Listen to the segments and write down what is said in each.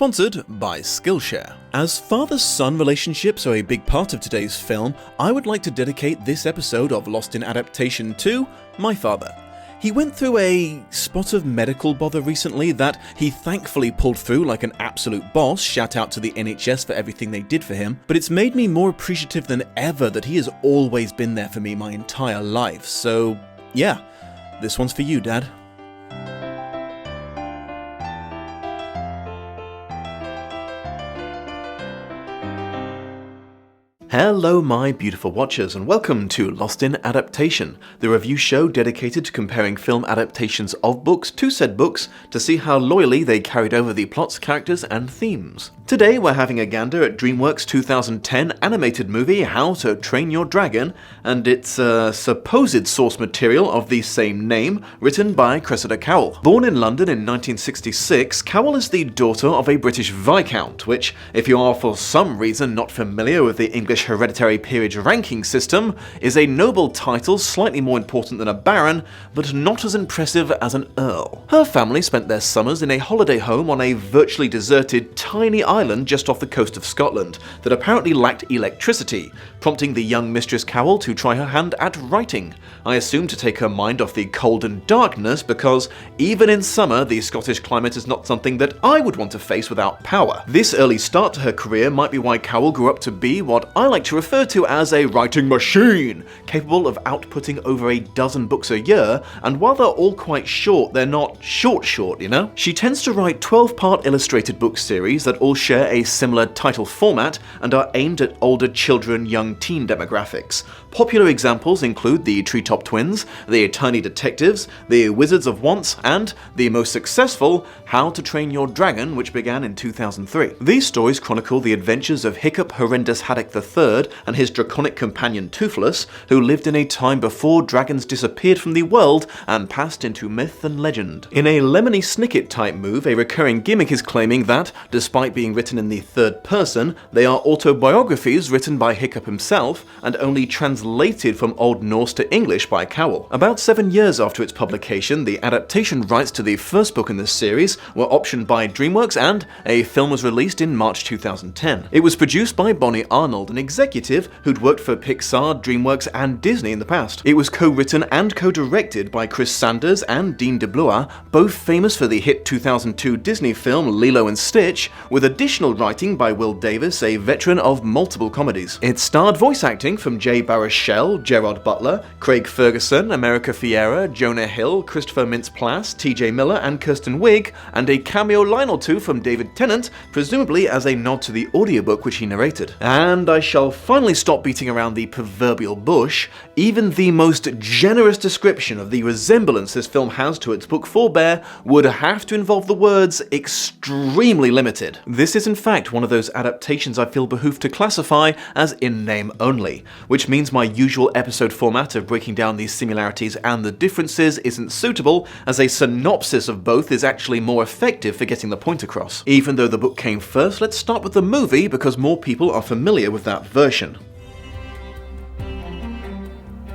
sponsored by Skillshare. As father-son relationships are a big part of today's film, I would like to dedicate this episode of Lost in Adaptation to my father. He went through a spot of medical bother recently that he thankfully pulled through like an absolute boss, shout out to the NHS for everything they did for him, but it's made me more appreciative than ever that he has always been there for me my entire life, so yeah, this one's for you, Dad. Hello my beautiful watchers and welcome to Lost in Adaptation, the review show dedicated to comparing film adaptations of books to said books to see how loyally they carried over the plots, characters and themes. Today we're having a gander at Dreamworks' 2010 animated movie How to Train Your Dragon and its supposed source material of the same name, written by Cressida Cowell. Born in London in 1966, Cowell is the daughter of a British Viscount, which, if you are for some reason not familiar with the English hereditary peerage ranking system, is a noble title slightly more important than a baron, but not as impressive as an earl. Her family spent their summers in a holiday home on a virtually deserted tiny island just off the coast of Scotland that apparently lacked electricity, prompting the young Mistress Cowell to try her hand at writing. I assume to take her mind off the cold and darkness, because even in summer the Scottish climate is not something that I would want to face without power. This early start to her career might be why Cowell grew up to be what I like to refer to as a writing machine, capable of outputting over a dozen books a year, and while they're all quite short, they're not short, you know? She tends to write 12-part illustrated book series that all share a similar title format and are aimed at older children, young teen demographics. Popular examples include the Treetop Twins, the Tiny Detectives, the Wizards of Once, and the most successful How to Train Your Dragon, which began in 2003. These stories chronicle the adventures of Hiccup Horrendous Haddock III and his draconic companion Toothless, who lived in a time before dragons disappeared from the world and passed into myth and legend. In a Lemony Snicket type move, a recurring gimmick is claiming that, despite being written in the third person, they are autobiographies written by Hiccup himself and only translated from Old Norse to English by Cowell. About 7 years after its publication, the adaptation rights to the first book in this series were optioned by Dreamworks and a film was released in March 2010. It was produced by Bonnie Arnold, an executive who'd worked for Pixar, Dreamworks and Disney in the past. It was co-written and co-directed by Chris Sanders and Dean DeBlois, both famous for the hit 2002 Disney film Lilo and Stitch, with additional writing by Will Davis, a veteran of multiple comedies. It starred voice acting from Jay Baruchel, Gerard Butler, Craig Ferguson, America Fiera, Jonah Hill, Christopher Mintz-Plasse, TJ Miller and Kirsten Wiig, and a cameo line or two from David Tennant, presumably as a nod to the audiobook which he narrated. And I shall finally stop beating around the proverbial bush. Even the most generous description of the resemblance this film has to its book forebear would have to involve the words extremely limited. This is in fact one of those adaptations I feel behooved to classify as in name only, which means my usual episode format of breaking down the similarities and the differences isn't suitable, as a synopsis of both is actually more effective for getting the point across. Even though the book came first, let's start with the movie because more people are familiar with that version.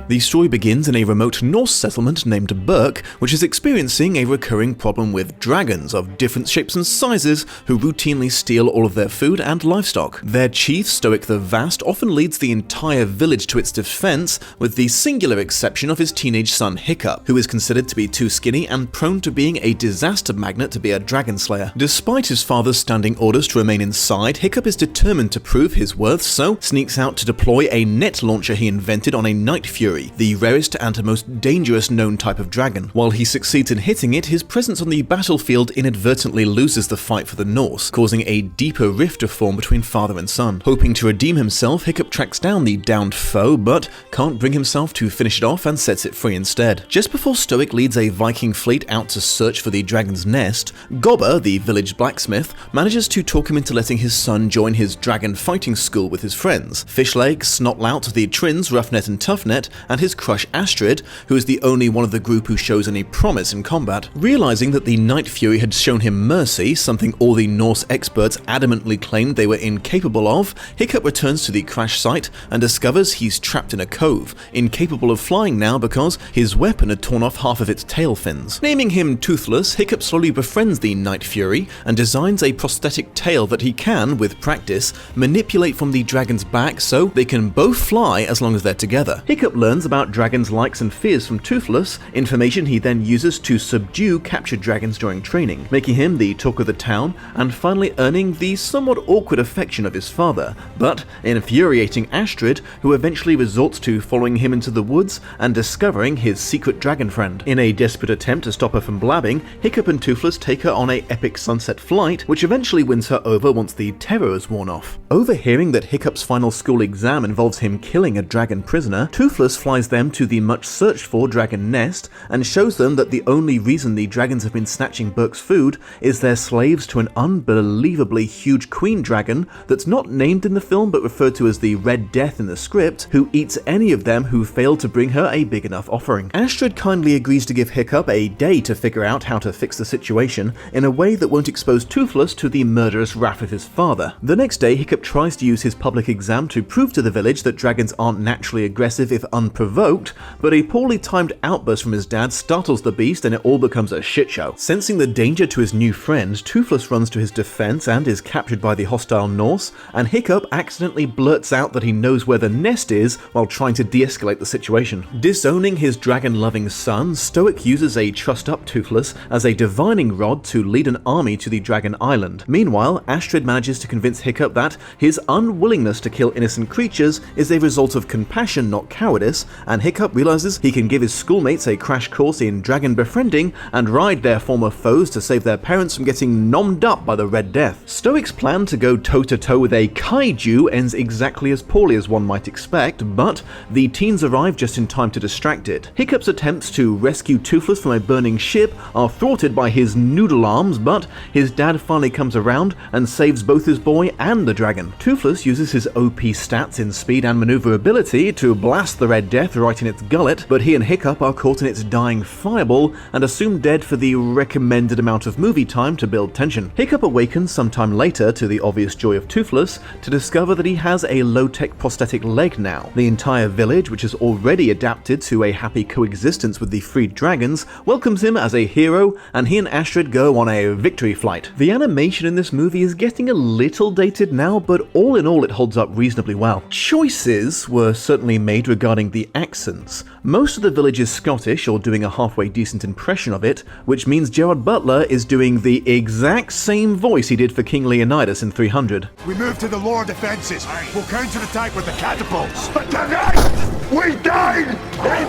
The story begins in a remote Norse settlement named Berk, which is experiencing a recurring problem with dragons of different shapes and sizes who routinely steal all of their food and livestock. Their chief, Stoic the Vast, often leads the entire village to its defense, with the singular exception of his teenage son Hiccup, who is considered to be too skinny and prone to being a disaster magnet to be a dragon slayer. Despite his father's standing orders to remain inside, Hiccup is determined to prove his worth, so sneaks out to deploy a net launcher he invented on a Night Fury, the rarest and most dangerous known type of dragon. While he succeeds in hitting it, his presence on the battlefield inadvertently loses the fight for the Norse, causing a deeper rift to form between father and son. Hoping to redeem himself, Hiccup tracks down the downed foe, but can't bring himself to finish it off and sets it free instead. Just before Stoic leads a Viking fleet out to search for the dragon's nest, Gobber, the village blacksmith, manages to talk him into letting his son join his dragon fighting school with his friends. Fishleg, Snotlout, the Trins, Roughnet and Toughnet, and his crush Astrid, who is the only one of the group who shows any promise in combat. Realizing that the Night Fury had shown him mercy, something all the Norse experts adamantly claimed they were incapable of, Hiccup returns to the crash site and discovers he's trapped in a cove, incapable of flying now because his weapon had torn off half of its tail fins. Naming him Toothless, Hiccup slowly befriends the Night Fury and designs a prosthetic tail that he can, with practice, manipulate from the dragon's back so they can both fly as long as they're together. Hiccup learns about dragons' likes and fears from Toothless, information he then uses to subdue captured dragons during training, making him the talk of the town and finally earning the somewhat awkward affection of his father, but infuriating Astrid, who eventually resorts to following him into the woods and discovering his secret dragon friend. In a desperate attempt to stop her from blabbing, Hiccup and Toothless take her on an epic sunset flight, which eventually wins her over once the terror is worn off. Overhearing that Hiccup's final school exam involves him killing a dragon prisoner, Toothless flies them to the much searched for dragon nest and shows them that the only reason the dragons have been snatching Burke's food is they're slaves to an unbelievably huge queen dragon that's not named in the film but referred to as the Red Death in the script, who eats any of them who fail to bring her a big enough offering. Astrid kindly agrees to give Hiccup a day to figure out how to fix the situation in a way that won't expose Toothless to the murderous wrath of his father. The next day, Hiccup tries to use his public exam to prove to the village that dragons aren't naturally aggressive if unprovoked, but a poorly timed outburst from his dad startles the beast and it all becomes a shit show. Sensing the danger to his new friend, Toothless runs to his defense and is captured by the hostile Norse, and Hiccup accidentally blurts out that he knows where the nest is while trying to de-escalate the situation. Disowning his dragon-loving son, Stoic uses a trussed-up Toothless as a divining rod to lead an army to the Dragon Island. Meanwhile, Astrid manages to convince Hiccup that his unwillingness to kill innocent creatures is a result of compassion, not cowardice, and Hiccup realizes he can give his schoolmates a crash course in dragon befriending and ride their former foes to save their parents from getting nommed up by the Red Death. Stoic's plan to go toe-to-toe with a kaiju ends exactly as poorly as one might expect, but the teens arrive just in time to distract it. Hiccup's attempts to rescue Toothless from a burning ship are thwarted by his noodle arms, but his dad finally comes around and saves both his boy and the dragon. Toothless uses his OP stats in speed and maneuverability to blast the Red Death right in its gullet, but he and Hiccup are caught in its dying fireball and assumed dead for the recommended amount of movie time to build tension. Hiccup awakens sometime later, to the obvious joy of Toothless, to discover that he has a low-tech prosthetic leg now. The entire village, which has already adapted to a happy coexistence with the freed dragons, welcomes him as a hero, and he and Astrid go on a victory flight. The animation in this movie is getting a little dated now, but all in all it holds up reasonably well. Choices were certainly made regarding the accents. Most of the village is Scottish, or doing a halfway decent impression of it, which means Gerard Butler is doing the exact same voice he did for King Leonidas in 300. We move to the lower defences. We'll counter-attack with the catapults. But tonight, we dine in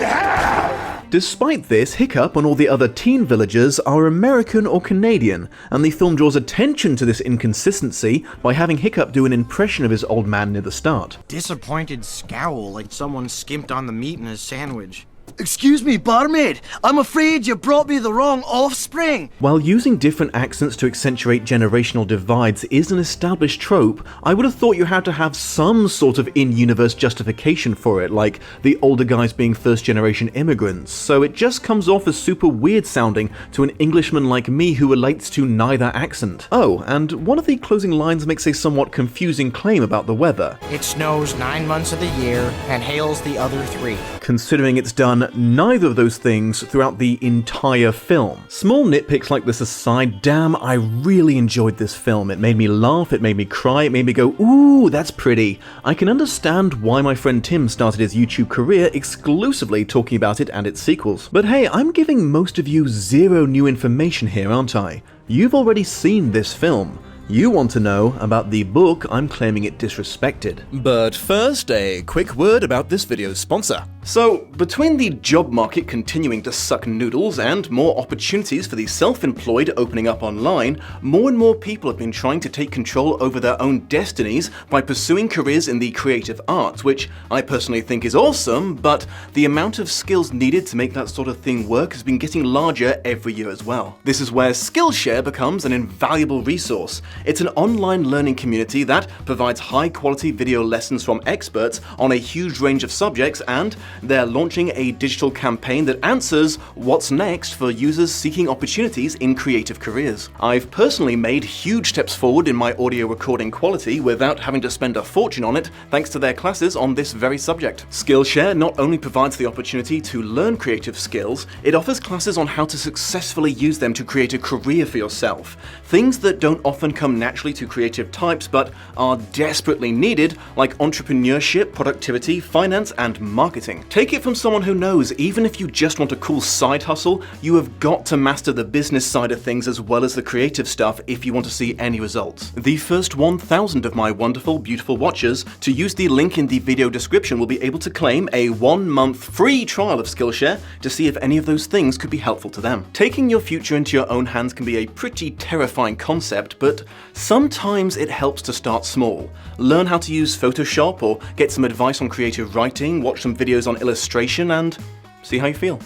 hell! Despite this, Hiccup and all the other teen villagers are American or Canadian, and the film draws attention to this inconsistency by having Hiccup do an impression of his old man near the start. Disappointed scowl like someone skimped on the meat in his sandwich. Excuse me, barmaid. I'm afraid you brought me the wrong offspring. While using different accents to accentuate generational divides is an established trope, I would have thought you had to have some sort of in-universe justification for it, like the older guys being first-generation immigrants, so it just comes off as super weird sounding to an Englishman like me who relates to neither accent. Oh, and one of the closing lines makes a somewhat confusing claim about the weather. It snows 9 months of the year and hails the other 3. Considering it's done neither of those things throughout the entire film. Small nitpicks like this aside, damn, I really enjoyed this film. It made me laugh, it made me cry, it made me go, ooh, that's pretty. I can understand why my friend Tim started his YouTube career exclusively talking about it and its sequels. But hey, I'm giving most of you zero new information here, aren't I? You've already seen this film. You want to know about the book I'm claiming it disrespected. But first, a quick word about this video's sponsor. So, between the job market continuing to suck noodles and more opportunities for the self-employed opening up online, more and more people have been trying to take control over their own destinies by pursuing careers in the creative arts, which I personally think is awesome, but the amount of skills needed to make that sort of thing work has been getting larger every year as well. This is where Skillshare becomes an invaluable resource. It's an online learning community that provides high-quality video lessons from experts on a huge range of subjects, and they're launching a digital campaign that answers what's next for users seeking opportunities in creative careers. I've personally made huge steps forward in my audio recording quality without having to spend a fortune on it thanks to their classes on this very subject. Skillshare not only provides the opportunity to learn creative skills, it offers classes on how to successfully use them to create a career for yourself. Things that don't often come naturally to creative types but are desperately needed, like entrepreneurship, productivity, finance, and marketing. Take it from someone who knows, even if you just want a cool side hustle, you have got to master the business side of things as well as the creative stuff if you want to see any results. The first 1,000 of my wonderful, beautiful watchers to use the link in the video description will be able to claim a 1-month free trial of Skillshare to see if any of those things could be helpful to them. Taking your future into your own hands can be a pretty terrifying concept, but sometimes it helps to start small. Learn how to use Photoshop or get some advice on creative writing, watch some videos on illustration, and see how you feel.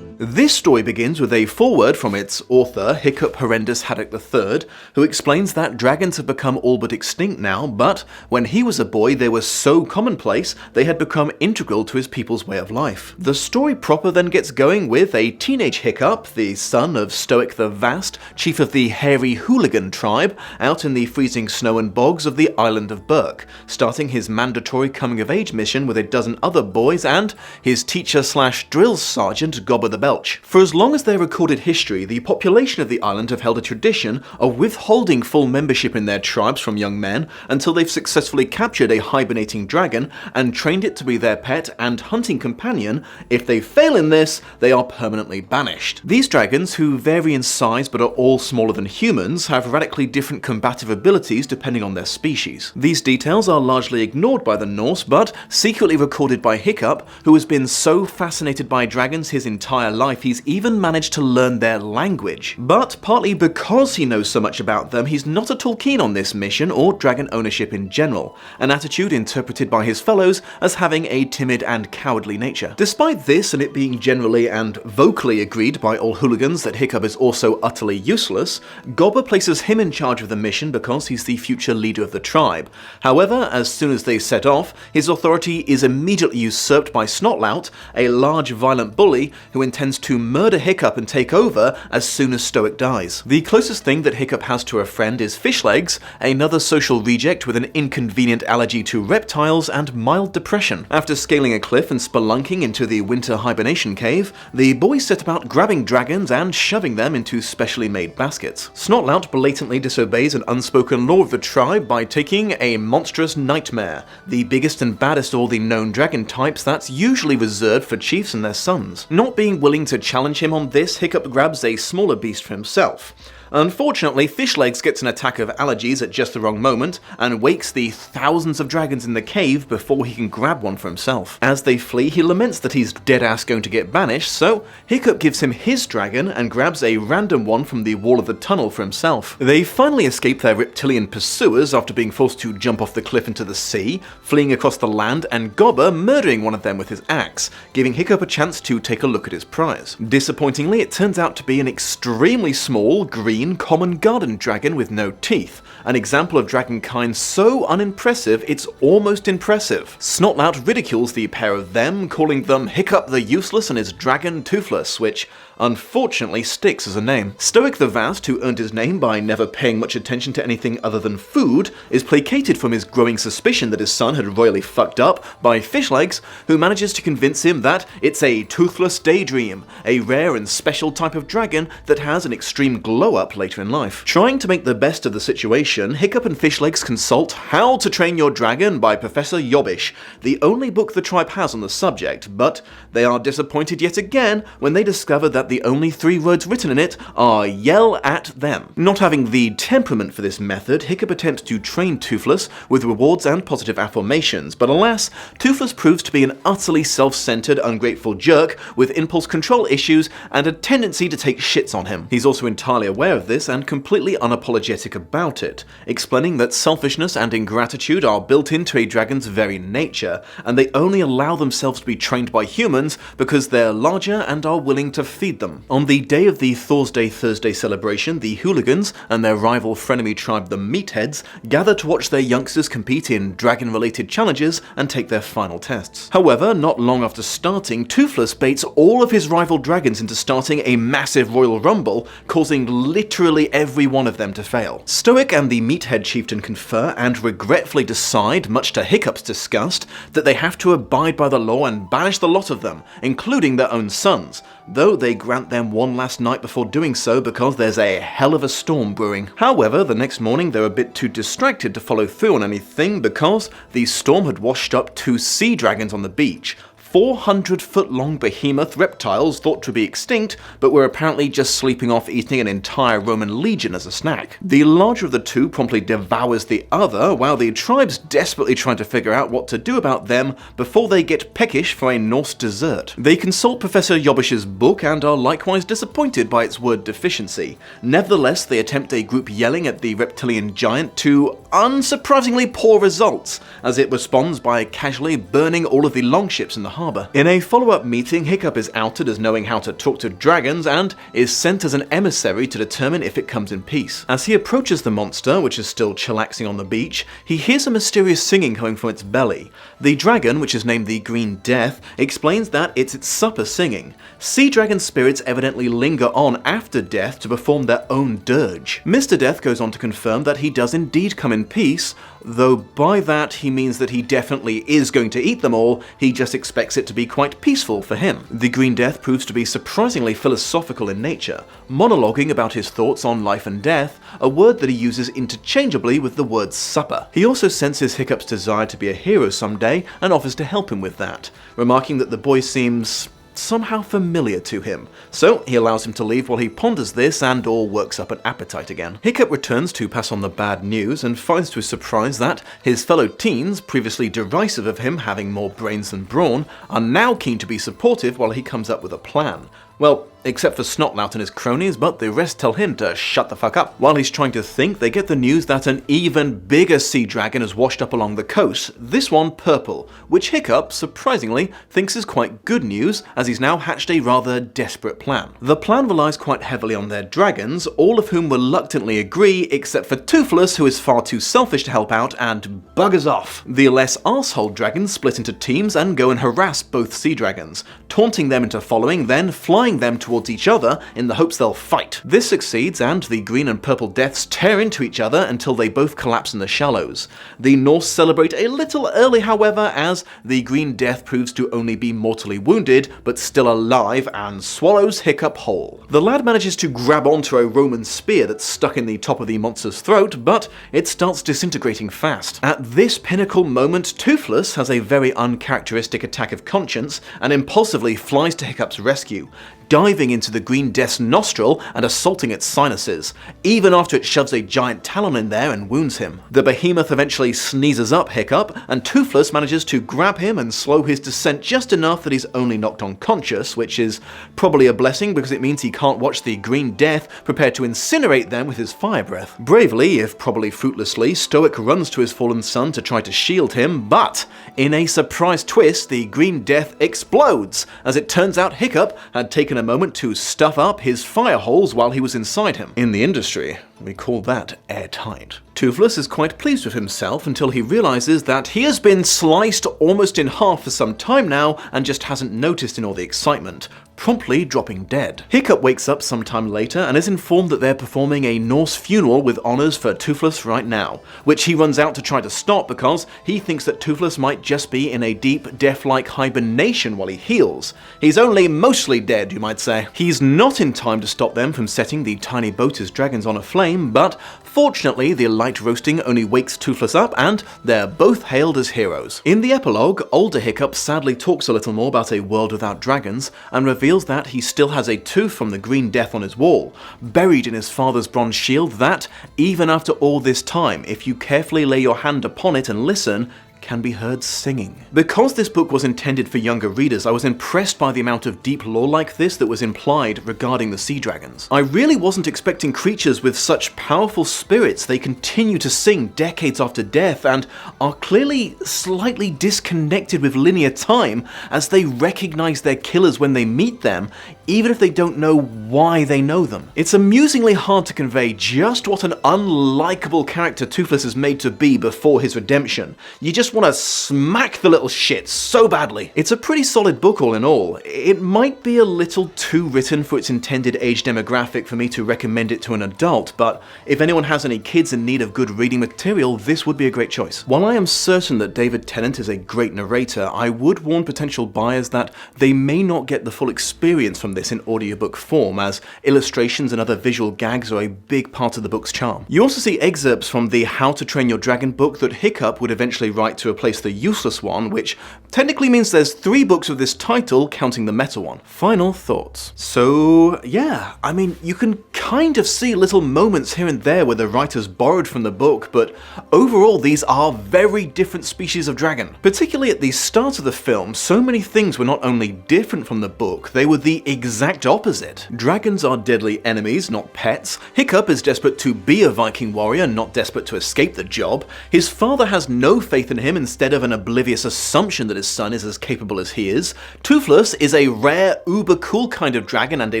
This story begins with a foreword from its author, Hiccup Horrendous Haddock III, who explains that dragons have become all but extinct now, but when he was a boy they were so commonplace they had become integral to his people's way of life. The story proper then gets going with a teenage Hiccup, the son of Stoic the Vast, chief of the Hairy Hooligan tribe, out in the freezing snow and bogs of the island of Berk, starting his mandatory coming-of-age mission with a dozen other boys and his teacher/drill sergeant Gobber the Belch. For as long as their recorded history, the population of the island have held a tradition of withholding full membership in their tribes from young men until they've successfully captured a hibernating dragon and trained it to be their pet and hunting companion. If they fail in this, they are permanently banished. These dragons, who vary in size but are all smaller than humans, have radically different combative abilities depending on their species. These details are largely ignored by the Norse, but secretly recorded by Hiccup, who has been so fascinated by dragons his entire life he's even managed to learn their language. But partly because he knows so much about them, he's not at all keen on this mission or dragon ownership in general, an attitude interpreted by his fellows as having a timid and cowardly nature. Despite this, and it being generally and vocally agreed by all hooligans that Hiccup is also utterly useless, Gobber places him in charge of the mission because he's the future leader of the tribe. However, as soon as they set off, his authority is immediately usurped by Snotlout, a large violent bully who intends to murder Hiccup and take over as soon as Stoic dies. The closest thing that Hiccup has to a friend is Fishlegs, another social reject with an inconvenient allergy to reptiles and mild depression. After scaling a cliff and spelunking into the winter hibernation cave, the boys set about grabbing dragons and shoving them into specially made baskets. Snotlout blatantly disobeys an unspoken law of the tribe by taking a monstrous nightmare, the biggest and baddest of all the known dragon types that's usually reserved for chiefs and their sons. Not being willing to challenge him on this, Hiccup grabs a smaller beast for himself. Unfortunately, Fishlegs gets an attack of allergies at just the wrong moment and wakes the thousands of dragons in the cave before he can grab one for himself. As they flee, he laments that he's dead-ass going to get banished, so Hiccup gives him his dragon and grabs a random one from the wall of the tunnel for himself. They finally escape their reptilian pursuers after being forced to jump off the cliff into the sea, fleeing across the land, and Gobber murdering one of them with his axe, giving Hiccup a chance to take a look at his prize. Disappointingly, it turns out to be an extremely small, green, common garden dragon with no teeth, an example of dragonkind so unimpressive it's almost impressive. Snotlout ridicules the pair of them, calling them Hiccup the Useless and his dragon Toothless, which unfortunately sticks as a name. Stoic the Vast, who earned his name by never paying much attention to anything other than food, is placated from his growing suspicion that his son had royally fucked up by Fishlegs, who manages to convince him that it's a toothless daydream, a rare and special type of dragon that has an extreme glow-up later in life. Trying to make the best of the situation, Hiccup and Fishlegs consult How to Train Your Dragon by Professor Yobbish, the only book the tribe has on the subject, but they are disappointed yet again when they discover that the only 3 words written in it are "yell at them." Not having the temperament for this method, Hiccup attempts to train Toothless with rewards and positive affirmations, but alas, Toothless proves to be an utterly self-centered, ungrateful jerk with impulse control issues and a tendency to take shits on him. He's also entirely aware of this and completely unapologetic about it, explaining that selfishness and ingratitude are built into a dragon's very nature, and they only allow themselves to be trained by humans because they're larger and are willing to feed defeat them. On the day of the Thursday celebration, the hooligans and their rival frenemy tribe, the Meatheads, gather to watch their youngsters compete in dragon-related challenges and take their final tests. However, not long after starting, Toothless baits all of his rival dragons into starting a massive royal rumble, causing literally every one of them to fail. Stoic and the Meathead chieftain confer and regretfully decide, much to Hiccup's disgust, that they have to abide by the law and banish the lot of them, including their own sons, though they grant them one last night before doing so because there's a hell of a storm brewing. However, the next morning they're a bit too distracted to follow through on anything because the storm had washed up 2 sea dragons on the beach. 400-foot-long behemoth reptiles thought to be extinct, but were apparently just sleeping off eating an entire Roman legion as a snack. The larger of the two promptly devours the other, while the tribes desperately try to figure out what to do about them before they get peckish for a Norse dessert. They consult Professor Jobbish's book and are likewise disappointed by its word deficiency. Nevertheless, they attempt a group yelling at the reptilian giant to unsurprisingly poor results, as it responds by casually burning all of the longships in the harbour. In a follow-up meeting, Hiccup is outed as knowing how to talk to dragons and is sent as an emissary to determine if it comes in peace. As he approaches the monster, which is still chillaxing on the beach, he hears a mysterious singing coming from its belly. The dragon, which is named the Green Death, explains that it's its supper singing. Sea dragon spirits evidently linger on after death to perform their own dirge. Mr. Death goes on to confirm that he does indeed come in peace, though by that he means that he definitely is going to eat them all, he just expects it to be quite peaceful for him. The Green Death proves to be surprisingly philosophical in nature, monologuing about his thoughts on life and death, a word that he uses interchangeably with the word supper. He also senses Hiccup's desire to be a hero someday and offers to help him with that, remarking that the boy seems somehow familiar to him, so he allows him to leave while he ponders this and or works up an appetite again. Hiccup returns to pass on the bad news and finds to his surprise that his fellow teens, previously derisive of him having more brains than brawn, are now keen to be supportive while he comes up with a plan. Well, except for Snotlout and his cronies, but the rest tell him to shut the fuck up. While he's trying to think, they get the news that an even bigger sea dragon has washed up along the coast, this one purple, which Hiccup, surprisingly, thinks is quite good news, as he's now hatched a rather desperate plan. The plan relies quite heavily on their dragons, all of whom reluctantly agree, except for Toothless, who is far too selfish to help out and buggers off. The less arsehole dragons split into teams and go and harass both sea dragons, taunting them into following, then flying them towards each other in the hopes they'll fight. This succeeds, and the green and purple deaths tear into each other until they both collapse in the shallows. The Norse celebrate a little early, however, as the Green Death proves to only be mortally wounded, but still alive, and swallows Hiccup whole. The lad manages to grab onto a Roman spear that's stuck in the top of the monster's throat, but it starts disintegrating fast. At this pinnacle moment, Toothless has a very uncharacteristic attack of conscience and impulsively flies to Hiccup's rescue, diving into the Green Death's nostril and assaulting its sinuses, even after it shoves a giant talon in there and wounds him. The behemoth eventually sneezes up Hiccup, and Toothless manages to grab him and slow his descent just enough that he's only knocked unconscious, which is probably a blessing because it means he can't watch the Green Death prepare to incinerate them with his fire breath. Bravely, if probably fruitlessly, Stoic runs to his fallen son to try to shield him, but in a surprise twist, the Green Death explodes, as it turns out Hiccup had taken a moment to stuff up his fire holes while he was inside him. In the industry, we call that airtight. Toothless is quite pleased with himself until he realizes that he has been sliced almost in half for some time now and just hasn't noticed in all the excitement, promptly dropping dead. Hiccup wakes up sometime later and is informed that they're performing a Norse funeral with honors for Toothless right now, which he runs out to try to stop because he thinks that Toothless might just be in a deep, death-like hibernation while he heals. He's only mostly dead, you might say. He's not in time to stop them from setting the tiny boat as dragons on a flame, but fortunately the light roasting only wakes Toothless up and they're both hailed as heroes. In the epilogue, older Hiccup sadly talks a little more about a world without dragons and reveals that he still has a tooth from the Green Death on his wall, buried in his father's bronze shield that, even after all this time, if you carefully lay your hand upon it and listen, can be heard singing. Because this book was intended for younger readers, I was impressed by the amount of deep lore like this that was implied regarding the sea dragons. I really wasn't expecting creatures with such powerful spirits. They continue to sing decades after death and are clearly slightly disconnected with linear time as they recognize their killers when they meet them, even if they don't know why they know them. It's amusingly hard to convey just what an unlikable character Toothless is made to be before his redemption. You just want to smack the little shit so badly. It's a pretty solid book all in all. It might be a little too written for its intended age demographic for me to recommend it to an adult, but if anyone has any kids in need of good reading material, this would be a great choice. While I am certain that David Tennant is a great narrator, I would warn potential buyers that they may not get the full experience from this in audiobook form, as illustrations and other visual gags are a big part of the book's charm. You also see excerpts from the How to Train Your Dragon book that Hiccup would eventually write to replace the useless one, which technically means there's 3 books of this title, counting the meta one. Final thoughts. So yeah, I mean, you can kind of see little moments here and there where the writers borrowed from the book, but overall these are very different species of dragon. Particularly at the start of the film, so many things were not only different from the book, they were the exact opposite. Dragons are deadly enemies, not pets. Hiccup is desperate to be a Viking warrior, not desperate to escape the job. His father has no faith in him instead of an oblivious assumption that his son is as capable as he is. Toothless is a rare, uber cool kind of dragon and a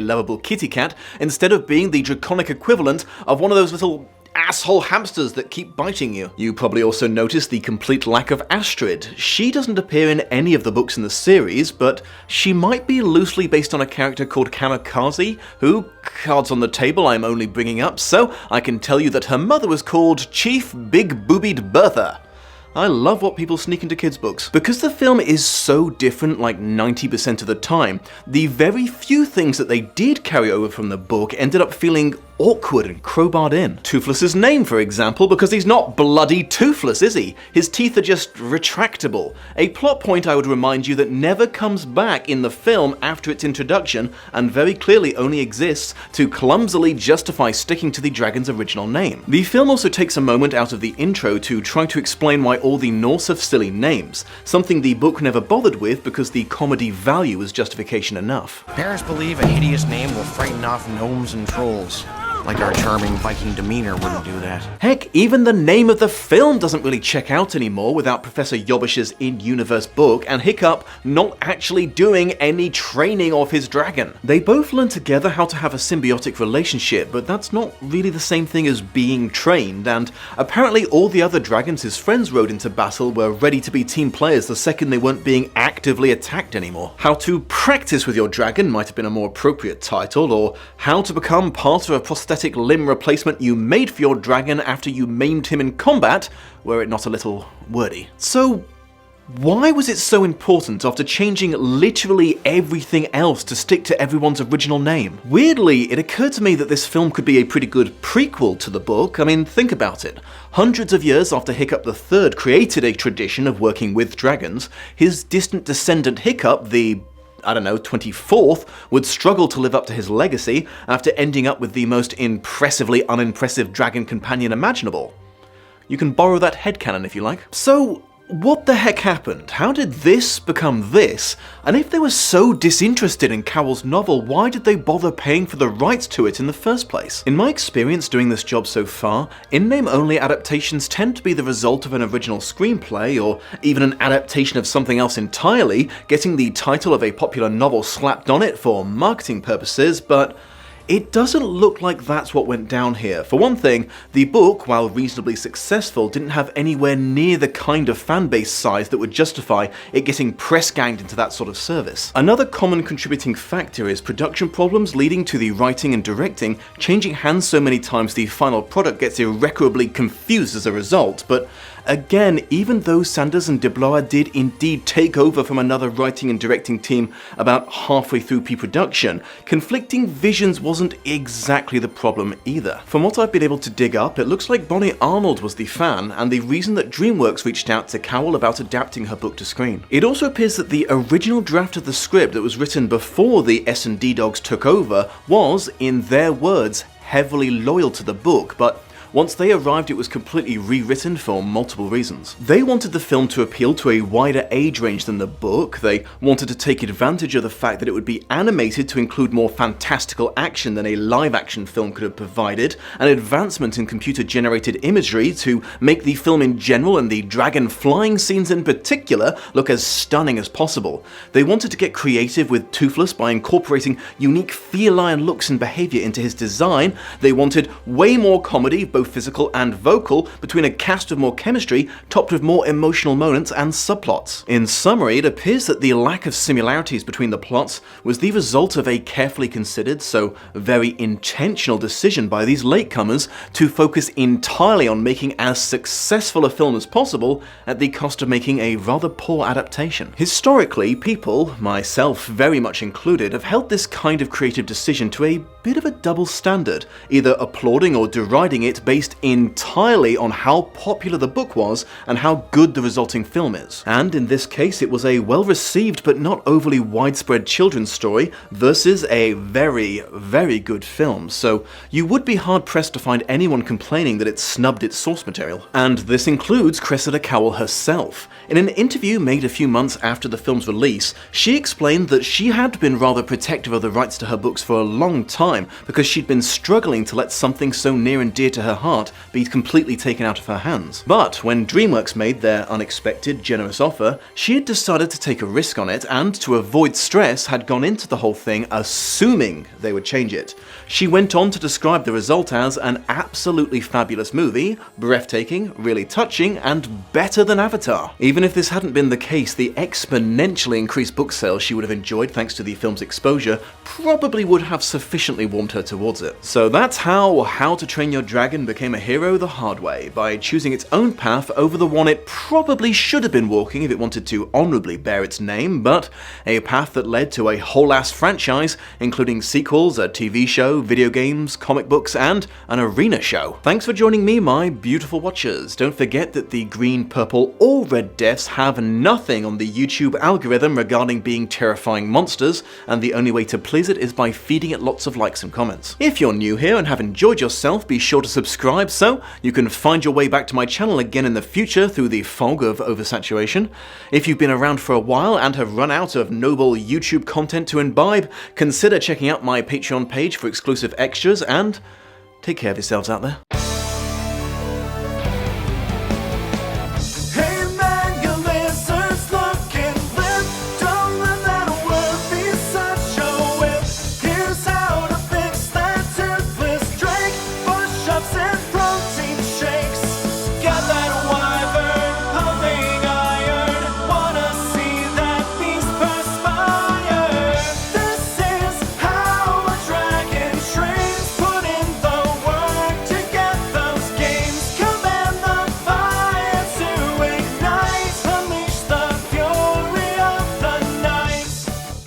lovable kitty cat, instead of being the draconic equivalent of one of those little asshole hamsters that keep biting you. You probably also noticed the complete lack of Astrid. She doesn't appear in any of the books in the series, but she might be loosely based on a character called Kamikaze, who, cards on the table, I'm only bringing up, so I can tell you that her mother was called Chief Big Boobied Bertha. I love what people sneak into kids' books. Because the film is so different like 90% of the time, the very few things that they did carry over from the book ended up feeling awkward and crowbarred in. Toothless's name, for example, because he's not bloody toothless, is he? His teeth are just retractable. A plot point I would remind you that never comes back in the film after its introduction, and very clearly only exists to clumsily justify sticking to the dragon's original name. The film also takes a moment out of the intro to try to explain why all the Norse have silly names, something the book never bothered with because the comedy value was justification enough. Parents believe a hideous name will frighten off gnomes and trolls. Like our charming Viking demeanor wouldn't do that. Heck, even the name of the film doesn't really check out anymore without Professor Yobbish's in-universe book and Hiccup not actually doing any training of his dragon. They both learn together how to have a symbiotic relationship, but that's not really the same thing as being trained, and apparently all the other dragons his friends rode into battle were ready to be team players the second they weren't being actively attacked anymore. How to practice with your dragon might have been a more appropriate title, or how to become part of a prosthetic limb replacement you made for your dragon after you maimed him in combat, were it not a little wordy. So why was it so important after changing literally everything else to stick to everyone's original name? Weirdly, it occurred to me that this film could be a pretty good prequel to the book. I mean, think about it. Hundreds of years after Hiccup III created a tradition of working with dragons, his distant descendant Hiccup, the 24th, would struggle to live up to his legacy after ending up with the most impressively unimpressive dragon companion imaginable. You can borrow that headcanon if you like. So, what the heck happened? How did this become this? And if they were so disinterested in Cowell's novel, why did they bother paying for the rights to it in the first place? In my experience doing this job so far, in-name-only adaptations tend to be the result of an original screenplay, or even an adaptation of something else entirely, getting the title of a popular novel slapped on it for marketing purposes, but it doesn't look like that's what went down here. For one thing, the book, while reasonably successful, didn't have anywhere near the kind of fanbase size that would justify it getting press-ganged into that sort of service. Another common contributing factor is production problems leading to the writing and directing changing hands so many times the final product gets irreparably confused as a result, but again, even though Sanders and DeBlois did indeed take over from another writing and directing team about halfway through pre-production, conflicting visions wasn't exactly the problem either. From what I've been able to dig up, it looks like Bonnie Arnold was the fan, and the reason that Dreamworks reached out to Cowell about adapting her book to screen. It also appears that the original draft of the script that was written before the S&D dogs took over was, in their words, heavily loyal to the book, but Once they arrived, it was completely rewritten for multiple reasons. They wanted the film to appeal to a wider age range than the book. They wanted to take advantage of the fact that it would be animated to include more fantastical action than a live-action film could have provided, an advancement in computer-generated imagery to make the film in general and the dragon flying scenes in particular look as stunning as possible. They wanted to get creative with Toothless by incorporating unique feline looks and behavior into his design. They wanted way more comedy, both physical and vocal, between a cast of more chemistry, topped with more emotional moments and subplots. In summary, it appears that the lack of similarities between the plots was the result of a carefully considered, so very intentional decision by these latecomers to focus entirely on making as successful a film as possible at the cost of making a rather poor adaptation. Historically, people, myself very much included, have held this kind of creative decision to a bit of a double standard, either applauding or deriding it based entirely on how popular the book was and how good the resulting film is. And in this case, it was a well-received but not overly widespread children's story versus a very, very good film, so you would be hard-pressed to find anyone complaining that it snubbed its source material. And this includes Cressida Cowell herself. In an interview made a few months after the film's release, she explained that she had been rather protective of the rights to her books for a long time because she'd been struggling to let something so near and dear to her heart be completely taken out of her hands. But when Dreamworks made their unexpected, generous offer, she had decided to take a risk on it and, to avoid stress, had gone into the whole thing assuming they would change it. She went on to describe the result as an absolutely fabulous movie, breathtaking, really touching, and better than Avatar. Even if this hadn't been the case, the exponentially increased book sales she would have enjoyed thanks to the film's exposure probably would have sufficiently warmed her towards it. So that's how How to Train Your Dragon became a hero the hard way, by choosing its own path over the one it probably should have been walking if it wanted to honorably bear its name, but a path that led to a whole-ass franchise, including sequels, a TV show, video games, comic books, and an arena show. Thanks for joining me, my beautiful watchers. Don't forget that the green, purple, or red deaths have nothing on the YouTube algorithm regarding being terrifying monsters, and the only way to please it is by feeding it lots of likes and comments. If you're new here and have enjoyed yourself, be sure to subscribe so you can find your way back to my channel again in the future through the fog of oversaturation. If you've been around for a while and have run out of noble YouTube content to imbibe, consider checking out my Patreon page for exclusive extras, and take care of yourselves out there.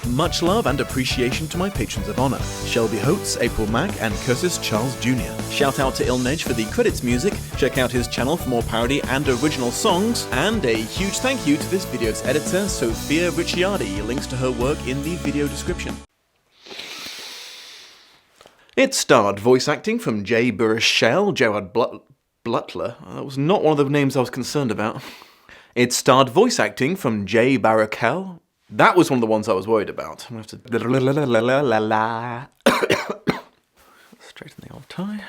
Much love and appreciation to my patrons of honor, Shelby Holtz, April Mack, and Curtis Charles Jr. Shout out to Ilnej for the credits music, check out his channel for more parody and original songs, and a huge thank you to this video's editor, Sophia Ricciardi. Links to her work in the video description. It starred voice acting from Jay Baruchel, Gerard Butler. That was not one of the names I was concerned about. It starred voice acting from Jay Baruchel. That was one of the ones I was worried about. I'm gonna have to straighten the old tie.